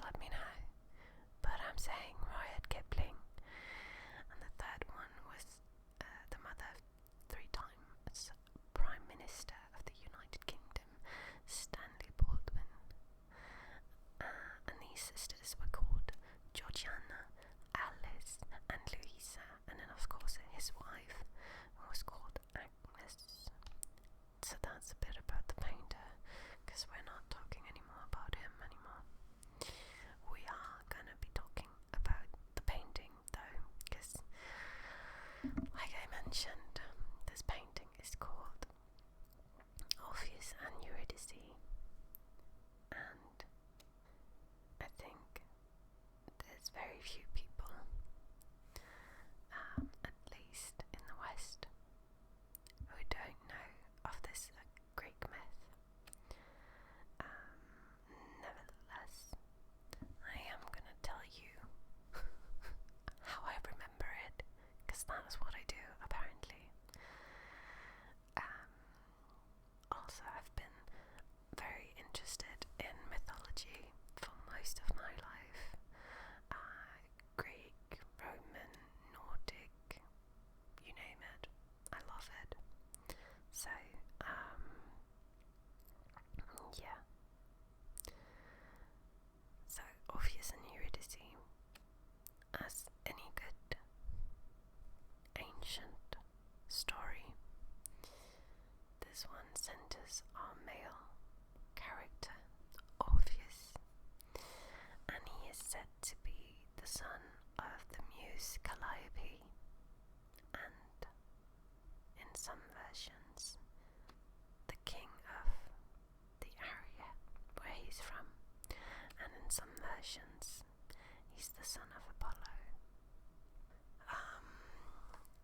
let me know. But I'm saying Rudyard Kipling. And the third one was the mother of 3-time Prime Minister of the United Kingdom, Stanley Baldwin. And these sisters were called Georgiana, Alice, and Louisa. And then, of course, his wife was called Agnes. So that's a bit about the painter, because we're not talking anymore about him anymore. We are going to be talking about the painting, though, because, like I mentioned, this painting is called Orpheus and Eurydice, and I think there's very few people, at least in the West, who don't know of this Greek myth. Nevertheless, I am going to tell you how I remember it, because that is what I do, apparently. Also, I've been very interested in mythology for most of my life. Greek, Roman, Nordic, you name it. I love it. So, yeah. So, Orpheus and Eurydice, as any good ancient story, this one centers our male character, Orpheus, and he is said to be the son of the muse Calliope, and in some versions, the king of the area where he's from, and in some versions, he's the son of Apollo.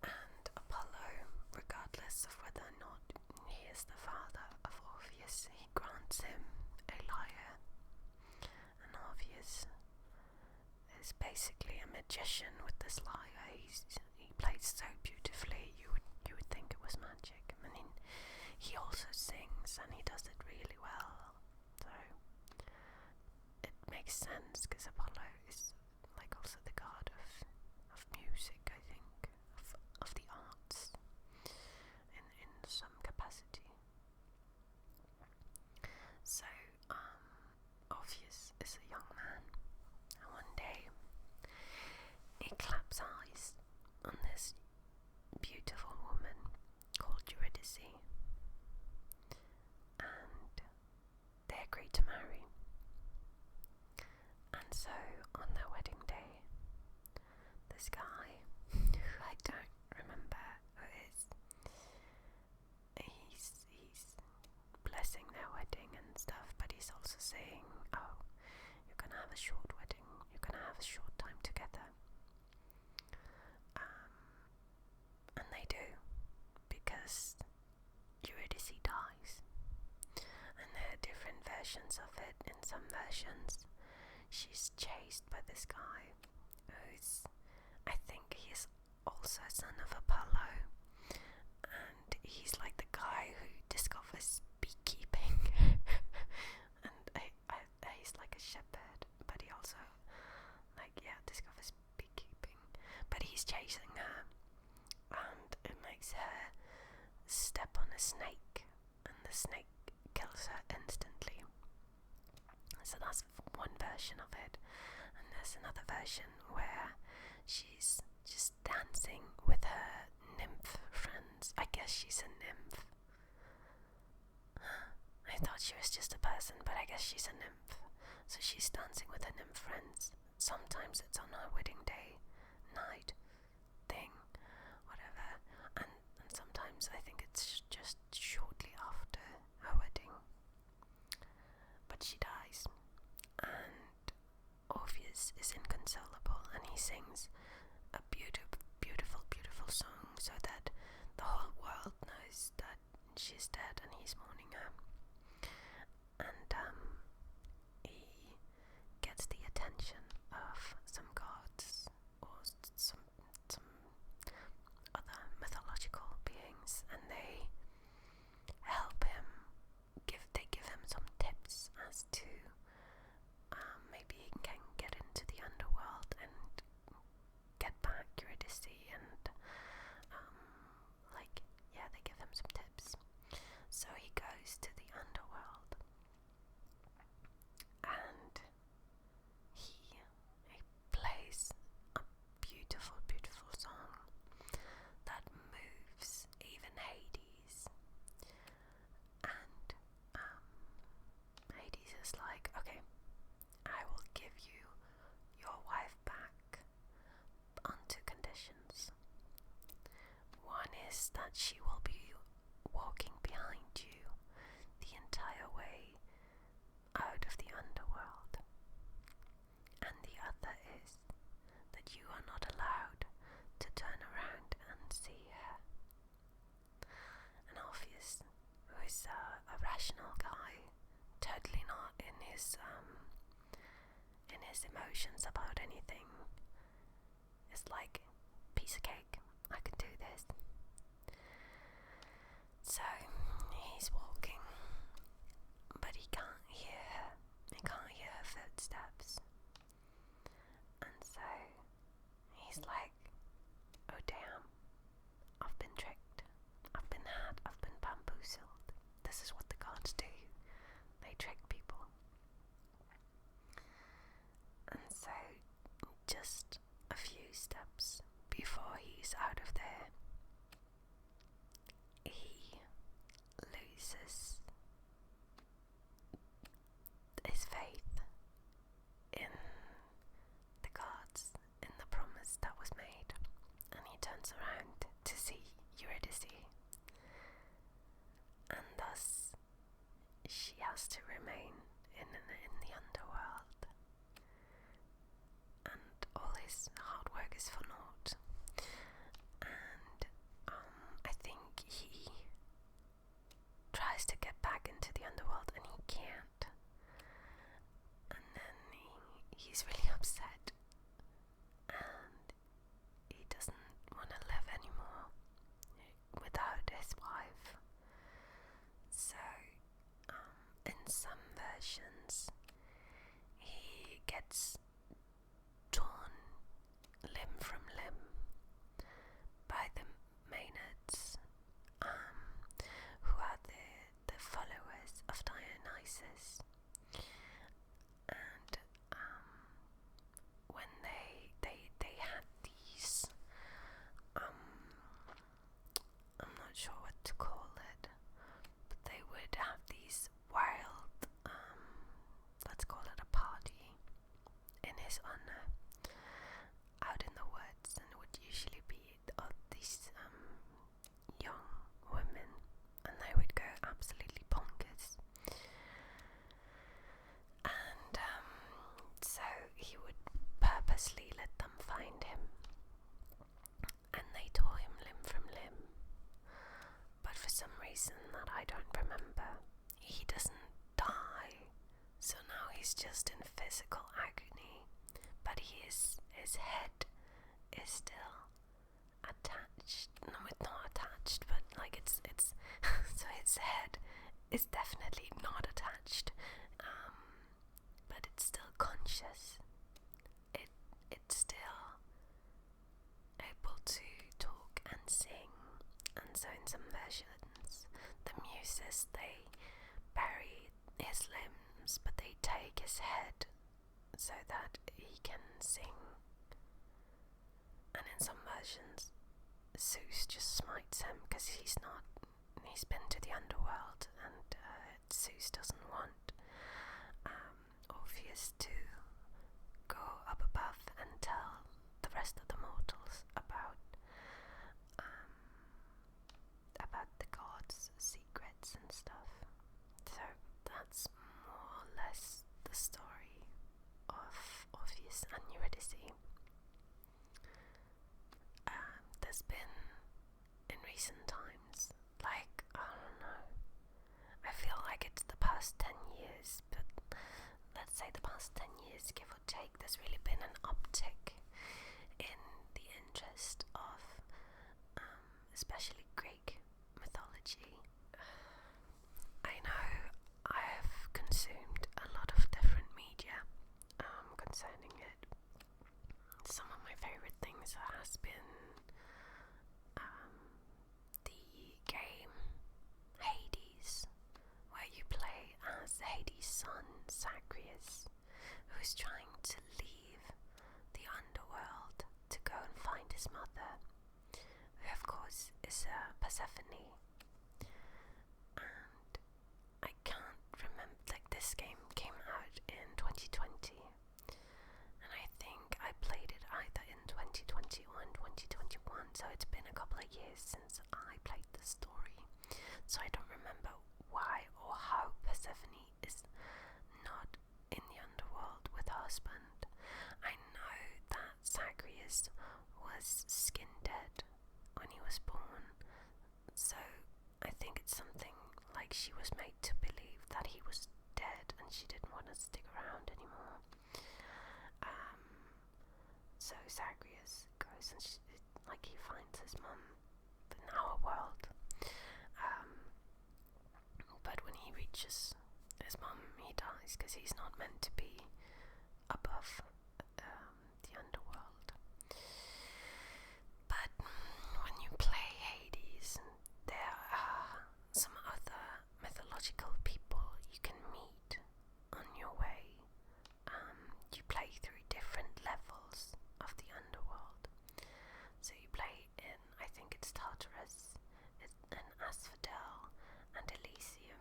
And Apollo, regardless of whether or not he is the father of Orpheus, he grants him a lyre, and Orpheus is basically a magician with this lyre. He plays so beautifully, you would think it was magic. I mean, he also sings, and he does it really well, so it makes sense, because Apollo is like also the god of music, I think, of the arts in some capacity. So Orpheus is a young man, and one day he claps eyes on this beautiful woman called Eurydice, and they agree to marry. And so on their wedding day, this guy, who I don't remember who is, he's blessing their wedding and stuff, but he's also saying, oh, you're gonna have a short wedding, you're gonna have a short time together. And they do, because Eurydice dies. And there are different versions of it. In some versions, she's chased by this guy who's, I think he's also a son of Apollo, and he's like the guy who discovers beekeeping and he's like a shepherd, but he also discovers beekeeping, but he's chasing her, and it makes her step on a snake, and the snake kills her instantly. So that's one version of it. And there's another version where she's just dancing with her nymph friends. I guess she's a nymph. I thought she was just a person, but I guess she's a nymph. So she's dancing with her nymph friends. Sometimes it's on her wedding day, night, thing, whatever. And sometimes I think it's just shortly after her wedding. But she dies, and Orpheus is inconsolable, and he sings a beautiful, beautiful, beautiful song, so that the So he goes to the underworld, and he plays a beautiful, beautiful song that moves even Hades. And Hades is like, okay, I will give you your wife back on two conditions. One is that she will be walking behind you the entire way out of the underworld, and the other is that you are not allowed to turn around and see her. And Orpheus, who is a rational guy, totally not in his emotions about anything, is like, piece of cake, I can do this. So he's walking, but he can't hear her. He can't hear her footsteps. And so he's like, oh damn, I've been tricked. I've been had. I've been bamboozled. This is what the gods do. They trick people. And so just a few steps before he's out of there, he loses his faith in the gods, in the promise that was made, and he turns around to see Eurydice, and thus she has to remain in the underworld, and all his hard work is for naught. And I think he tries to get back into the underworld and he can't, and then he's really upset, and he doesn't want to live anymore without his wife. So in some versions he gets torn limb from limb by the Maenads, who are the followers of Dionysus. And when they had these, I'm not sure what to call it, but they would have these wild, let's call it a party, in his honor, out in the woods, and it would usually be of these young women, and they would go absolutely bonkers. And so he would purposely let them find him, and they tore him limb from limb. But for some reason that I don't remember, he doesn't die. So now he's just in physical agony, but his head is still attached. No, it's not attached, but like it's so his head is definitely not attached, but it's still conscious. It's still able to talk and sing. And so in some versions, the muses, they bury his limbs, but they take his head so that he can sing. And in some versions, Zeus just smites him because he's been to the underworld, and Zeus doesn't want Orpheus to go up above and tell the rest of the mortals about the gods' secrets and stuff. So that's more or less the story of Orpheus and Eurydice. There's been, in recent times, like, I don't know, I feel like it's the past 10 years, but let's say the past 10 years, give or take, there's really been an uptick in the interest of especially Greek mythology. I know I have consumed a lot of different media concerning it. Some of my favorite things has been the game Hades, son, Zagreus, who is trying to leave the underworld to go and find his mother, who of course is Persephone. And I can't remember, like, this game came out in 2020, and I think I played it either in 2020 or in 2021, so it's been a couple of years since I played the story, so I don't remember why or how Persephone is not in the underworld with her husband. I know that Zagreus was skin dead when he was born, so I think it's something like she was made to believe that he was dead and she didn't want to stick around anymore. So Zagreus goes and he finds his mum in our world. But when he reaches his mum, he dies because he's not meant to be above the underworld. But when you play Hades, there are some other mythological people you can meet on your way. You play through different levels of the underworld. So you play in, I think it's Tartarus, and Asphodel, and Elysium.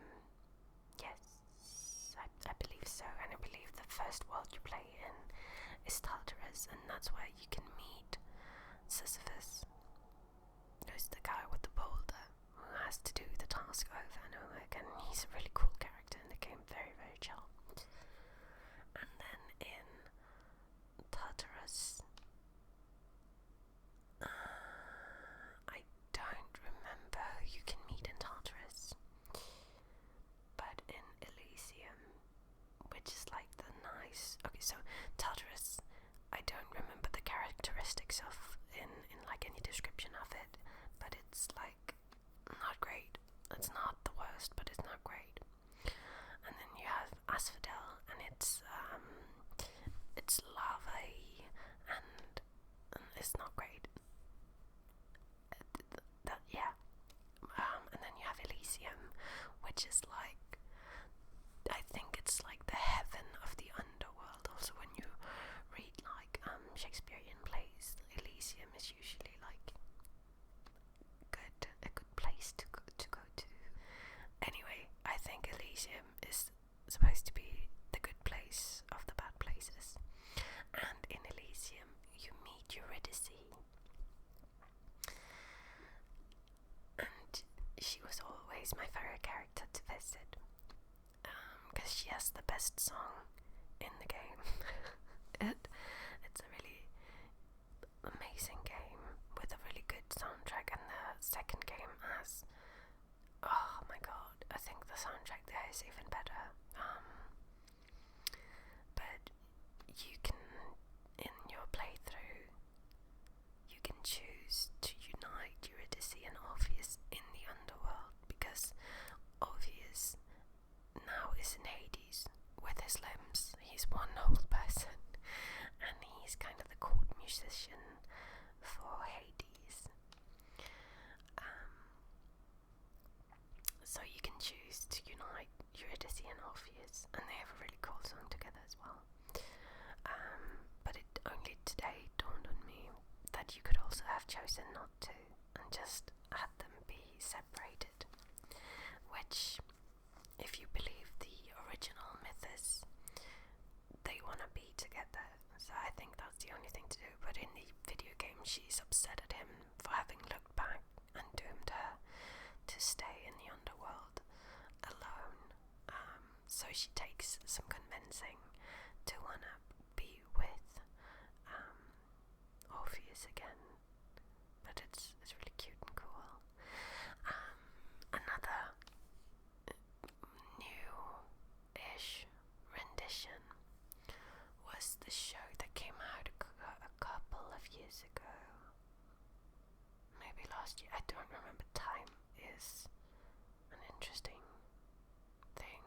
Yes, I believe so. And I believe the first world you play in is Tartarus, and that's where you can meet Sisyphus, who's the guy with the boulder who has to do the task over and over again. He's a really cool character in the game, very, very chill. And then in Tartarus, I don't remember who you can meet in Tartarus, but in Elysium, which is like the nice... Okay, so Tartarus, I don't remember the characteristics of in like any description of it, but it's like not great. It's not the worst, but it's not great. And then you have Asphodel, and it's lava-y, and it's not great. And then you have Elysium, which is like, I think it's like the heaven of the underworld. Also, when you read like Shakespearean plays, Elysium is usually like a good place to go to. Anyway, I think Elysium is supposed to be the good place of the bad places. And in Elysium, you meet Eurydice. And she was always my favorite character to visit, because she has the best song in the game. It's a really amazing game with a really good soundtrack, and the second game has, oh my god, I think the soundtrack there is even better. But you can, in your playthrough, you can choose to unite Eurydice and Orpheus in the underworld, because Orpheus now is in Hades with his limbs. He's one whole person, and he's kind of the court musician for Hades. So you can choose to unite Eurydice and Orpheus, and they have a really cool song together as well. But it only today dawned on me that you could also have chosen not to, and just had them be separated, which, if you believe the original mythos, they want to be together. So I think that's the only thing to do. But in the video game, she's upset at him for having looked back and doomed her to stay in the underworld alone. So she takes some convincing to want to be with Orpheus again. But it's really cute and cool. Another new-ish rendition was the show that came out a couple of years ago. Maybe last year. I don't remember. Time is an interesting thing.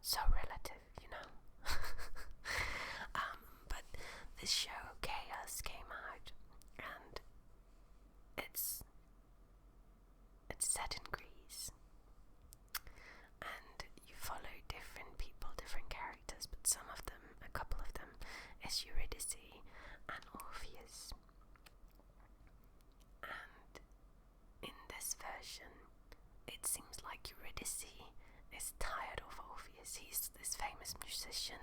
So relative, you know. But this show, Chaos, came out, and it's set in Greece, and you follow different is Eurydice and Orpheus. And in this version, it seems like Eurydice is tired of Orpheus. He's this famous musician,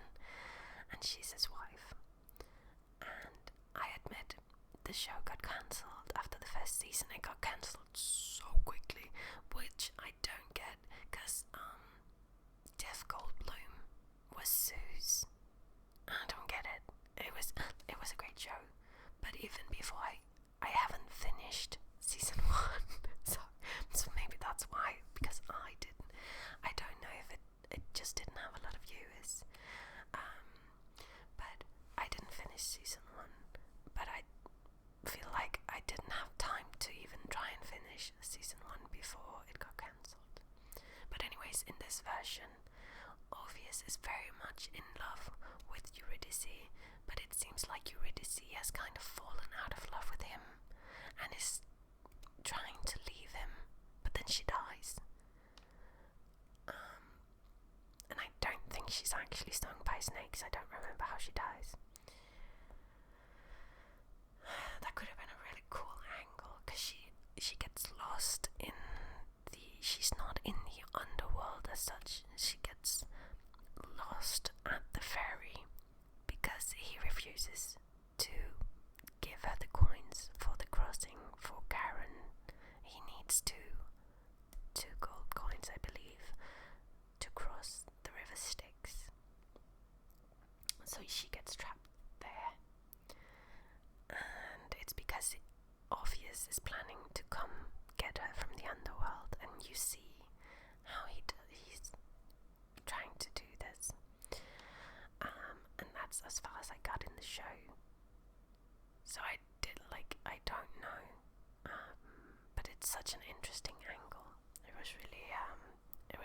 and she's his wife. And I admit, the show got cancelled after the first season. It got cancelled so quickly, which I don't get, because Jeff Goldblum was Zeus. I don't get it. It was a great show, but even before I haven't finished season 1, so maybe that's why, because I don't know if it just didn't have a lot of viewers. But I didn't finish season 1, but I feel like I didn't have time to even try and finish season 1 before it got cancelled. But anyways, in this version, Orpheus is very much in love with Eurydice, but it seems like Eurydice has kind of fallen out of love with him and is trying to leave him, but then she dies. And I don't think she's actually stung by snakes. I don't remember how she dies. That could have been a really cool angle, because she gets lost in she's not in the underworld as such. She gets lost at the ferry because he refuses to give her the coins for the crossing for Karen. He needs two gold coins, I believe, to cross the river Styx. So she gets trapped there, and it's because Orpheus is planning to come get her from the underworld, and you see how he's trying to do this. And that's as far as I got in the show. So I don't know, but it's such an interesting angle. It was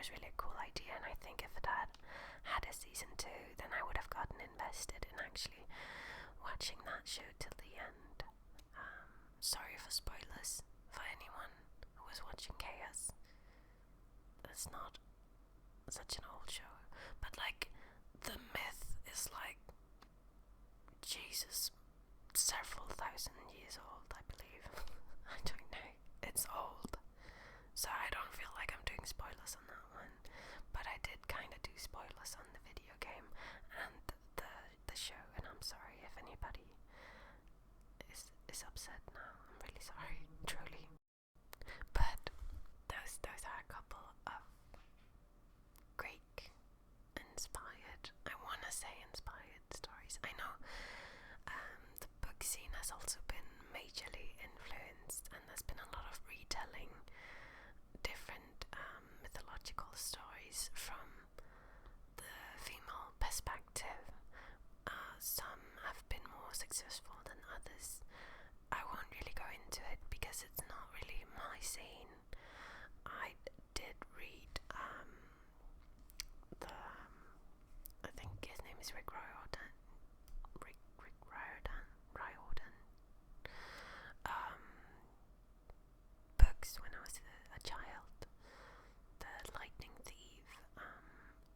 really a cool idea, and I think if it had a season 2, then I would have gotten invested in actually watching that show till the end. Sorry for spoilers for anyone who was watching Chaos. It's not such an old show, but like the myth is like Jesus, several thousand years old, I believe. I don't know. It's old, so I don't feel like I'm doing spoilers on that one. But I did kind of do spoilers on the video game and the show, and I'm sorry if anybody is upset now. I'm really sorry, truly. But those are a couple of Greek inspired, I wanna say inspired stories. I know the book scene has also been majorly influenced, and there's been a lot of retelling different mythological stories from the female perspective. Some have been more successful than others. I won't really go into it because it's not really my scene. I did read I think his name is Rick Riordan. Books when I was a child. The Lightning Thief.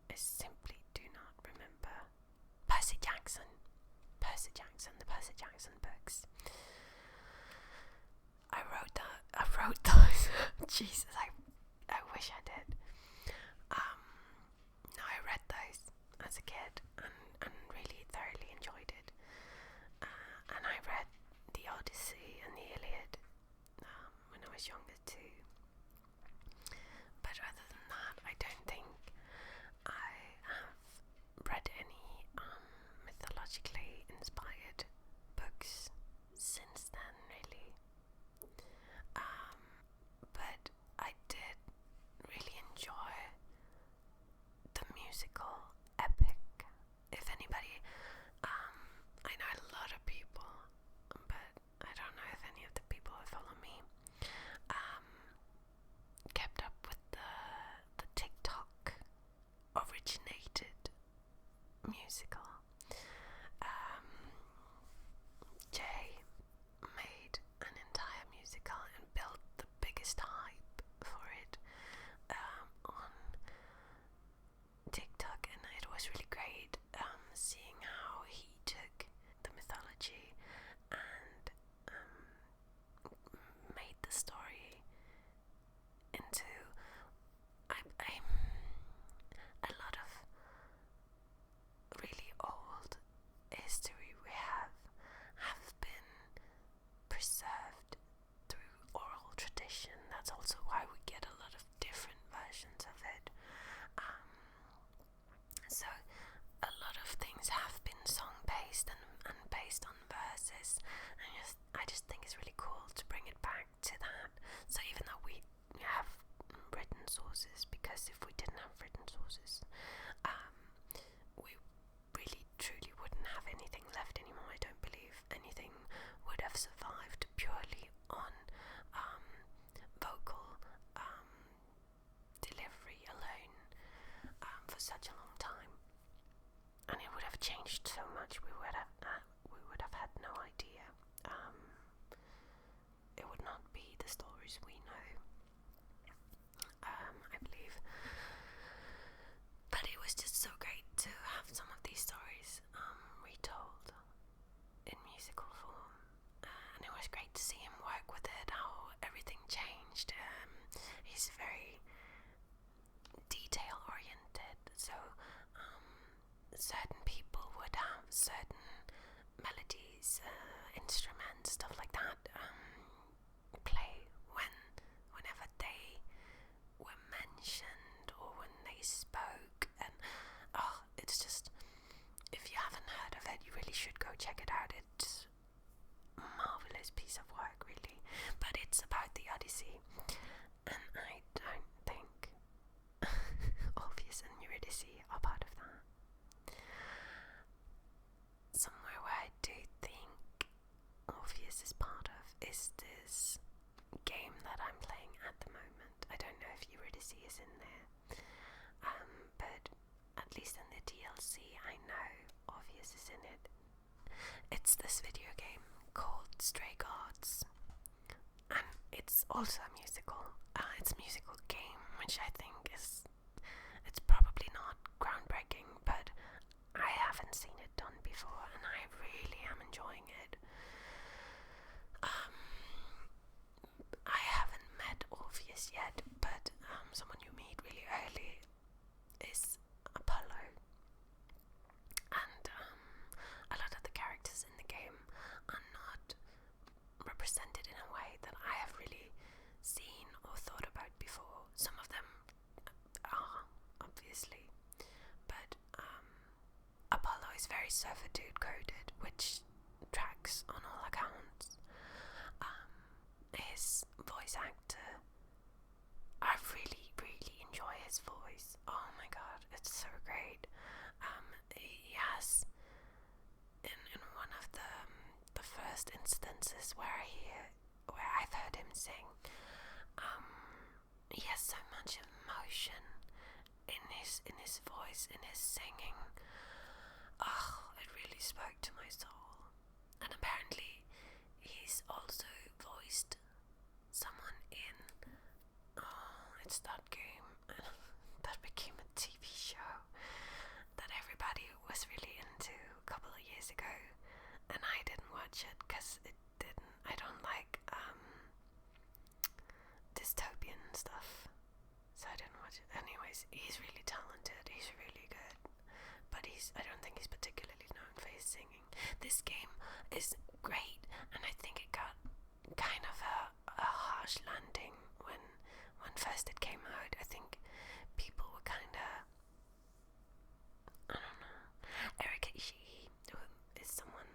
I simply do not remember. Percy Jackson, the Percy Jackson books. I wrote those. Jesus, I wish I did. No, I read those as a kid and really thoroughly enjoyed it. And I read the Odyssey and the Iliad when I was younger too. But other than that, I don't think I have read any mythologically inspired books since then, really. But I did really enjoy the musical Epic. If anybody, I know a lot of people, but I don't know if any of the people who follow me into a lot of really old history we have been preserved through oral tradition. That's also why we get a lot of different versions of it. So a lot of things have been song based and based on verses, and I just think it's really cool to bring it back to that. So even though we have written sources, because if we didn't have written sources, we really truly wouldn't have anything left anymore. I don't believe anything would have survived purely on vocal delivery alone for such a long time, and it would have changed so much. We would have had no idea. It would not be the stories we know, I believe. But it was just so great to have some of these stories retold in musical form, and it was great to see him work with it, how everything changed. He's very detail oriented, so certain people would have certain melodies, instruments, stuff like that, play whenever they were mentioned or when they spoke, and it's just, if you haven't heard of it, you really should go check it out. It's a marvelous piece of work, really. But it's about the Odyssey, and I don't think Orpheus and Eurydice are part of that. Somewhere where I do think Orpheus is part of is this game that I'm playing at the moment. I don't know if Eurydice is in there, but at least in the DLC I know Orpheus is in it. It's this video game called Stray Gods, and it's also a musical. It's a musical game, which I think it's probably not groundbreaking, but I haven't seen it done before, and I really am enjoying it. I haven't met Orpheus yet, but someone you meet really early is Apollo, and a lot of the characters in the game are not represented in a way that I have really seen or thought about before. Some of them are, obviously, but Apollo is very servitude coded, which tracks on all accounts. His voice actor, I really, really enjoy his voice. Oh my god, it's so great. He has, in one of the first instances where I've heard him sing, he has so much emotion in his voice, in his singing. It really spoke to my soul. And apparently he's also voiced someone in it's that game that became a TV show that everybody was really into a couple of years ago, and I didn't watch it because I don't like dystopian stuff, so I didn't watch it. Anyways, he's really talented, he's really good, but I don't think he's particularly known for his singing. This game is great, and I think it got kind of a harsh landing when first it came out. I think people were kind of, I don't know. Eric Ishii, who is someone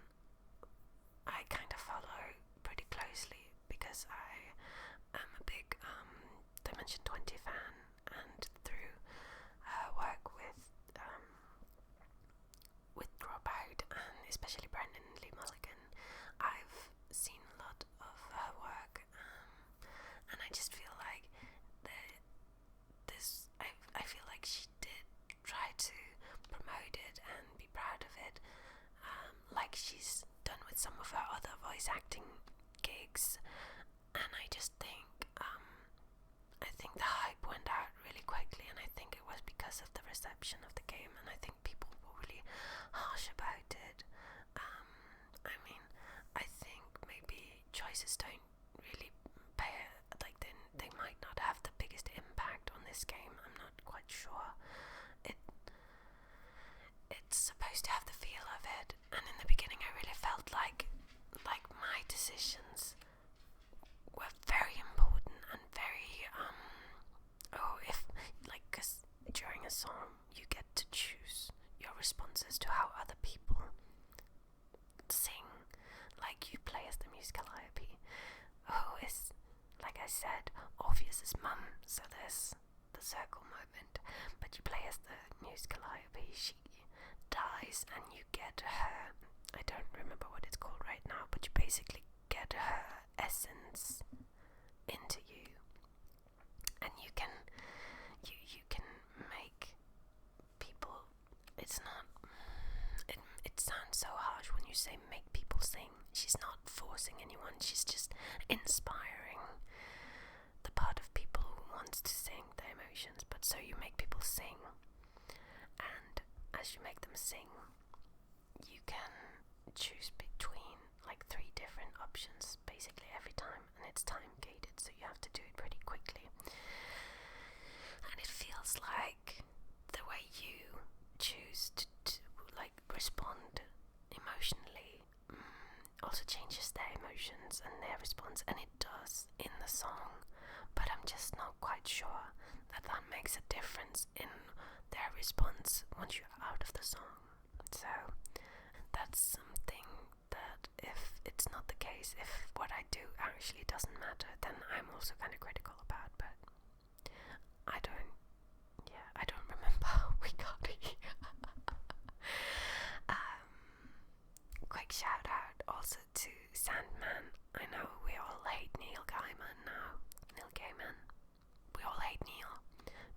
I kind of follow pretty closely because I am a big Dimension 20 fan, and through her work with Dropout, and especially Brandon Lee Mulligan, I've seen a lot of her work, and I just feel like I feel like she did try to promote it and be proud of it, like she's done with some of her other voice acting gigs. And I just think the hype went out really quickly, and I think it was because of the reception of the game, and I think people were really harsh about it. I mean, I think maybe choices don't really pay, like they might not have the biggest circle moment. But you play as the Muse Calliope. She dies and you get her, I don't remember what it's called right now, but you basically get her essence into you, and you can make people, it's not, it sounds so harsh when you say make people sing. She's not forcing anyone, she's just inspiring the part of people who wants to sing their emotions. But so you make people sing, and as you make them sing, you can choose between like 3 different options basically every time, and it's time gated, so you have to do it pretty quickly. And it feels like the way you choose to like respond emotionally also changes their emotions and their response, and it does in the song, but I'm just not quite sure that makes a difference in their response once you're out of the song. So that's something that, if it's not the case, if what I do actually doesn't matter, then I'm also kind of critical about. But I don't remember how we got here. Quick shout out also to Sandman. I know we all hate Neil Gaiman now. Neil Gaiman. We all hate Neil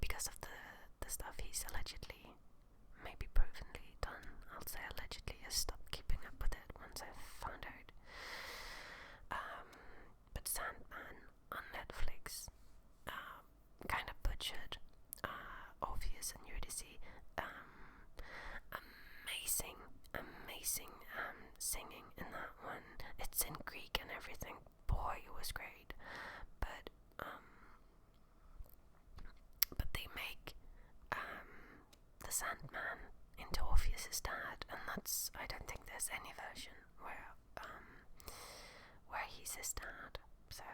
because of the stuff he's allegedly, maybe provenly done. I'll say allegedly. I stopped keeping up with it once I found out. But Sandman on Netflix kind of butchered Orpheus and Eurydice. Amazing singing in that one. It's in Greek and everything. Boy, it was great. But they make the Sandman into Orpheus's dad, and that's, I don't think there's any version where he's his dad. So,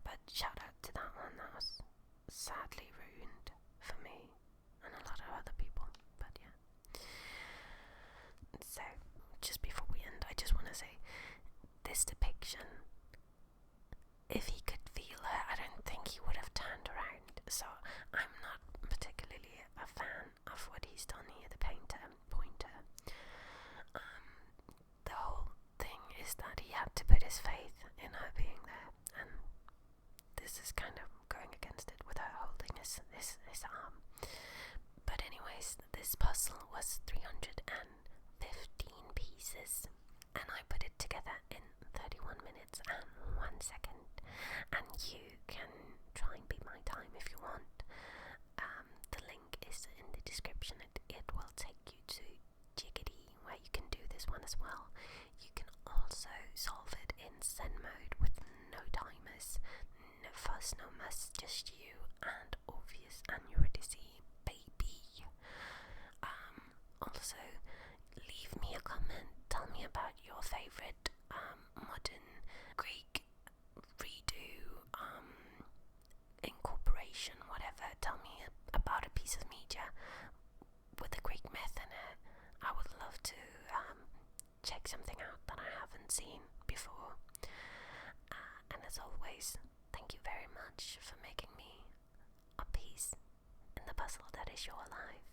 but shout out to that one. That was sadly ruined for me and a lot of other people. But yeah. So, just before we end, I just want to say, this depiction, if he could feel her, I don't think he would have turned around. So I'm not particularly a fan of what he's done here, the Poynter. The whole thing is that he had to put his faith in her being there, and this is kind of going against it with her holding his arm. But anyways, this puzzle was 315 pieces, and I put it together in 31 minutes and 1 second, and you can try and beat my time if you want. The link is in the description. It will take you to Jiggity, where you can do this one as well. You can also solve it in Zen mode with no timers, no fuss, no muss, just you and Orpheus and Eurydice, baby. Also, leave me a comment, tell me about your favourite modern Greek redo, incorporation, whatever. Tell me about a piece of media with a Greek myth in it. I would love to check something out that I haven't seen before. And as always, thank you very much for making me a piece in the puzzle that is your life.